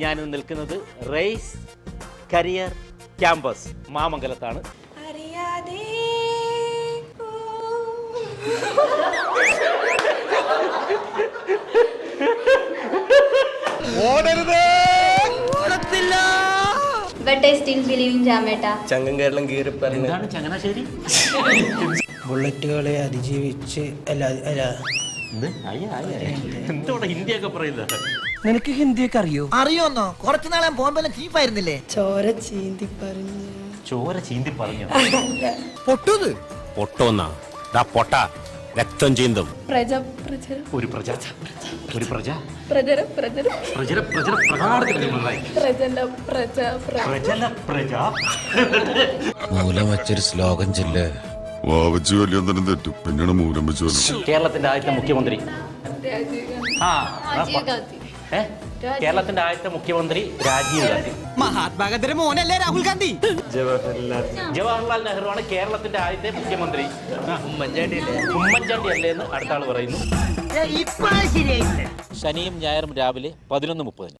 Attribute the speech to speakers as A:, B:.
A: ഞാനിന്ന് നിൽക്കുന്നത് raise career campus മാമംഗലത്താണ്. എന്താണ് ചങ്ങനാശ്ശേരി?
B: ബുള്ളറ്റുകളെ അതിജീവിച്ച്
A: എന്തോടെ ഹിന്ദിയൊക്കെ പറയുന്നത്?
B: നിനക്ക് ഹിന്ദിയൊക്കെ അറിയോ?
C: അറിയോന്നോ? കുറച്ചു നാളെ ബോംബെല്ലാം ചീഫായിരുന്നില്ലേ?
A: ചോര ചീന്തി പറഞ്ഞു.
C: പൊട്ടത്
D: പൊട്ടോന്നാ പൊട്ട രക്തം ചീന്തും.
A: ഒരു പ്രജ
D: മൂലം വച്ചൊരു ശ്ലോകം ചെല്ല്.
E: വാവച്ചു കല്യാണം തെറ്റും, പിന്നീട് മൂലം വെച്ചു.
A: കേരളത്തിന്റെ ആദ്യത്തെ മുഖ്യമന്ത്രി കേരളത്തിന്റെ ആദ്യത്തെ മുഖ്യമന്ത്രി രാജീവ് ഗാന്ധി.
C: മഹാത്മാഗാന്ധിയുടെ മോനല്ലേ രാഹുൽ ഗാന്ധി?
A: ജവഹർലാൽ നെഹ്റു ആണ് കേരളത്തിന്റെ ആദ്യത്തെ മുഖ്യമന്ത്രി. ഉമ്മൻചാണ്ടി അല്ലേ എന്ന് അടുത്ത ആള് പറയുന്നു. ശനിയും ഞായറും രാവിലെ 11:30.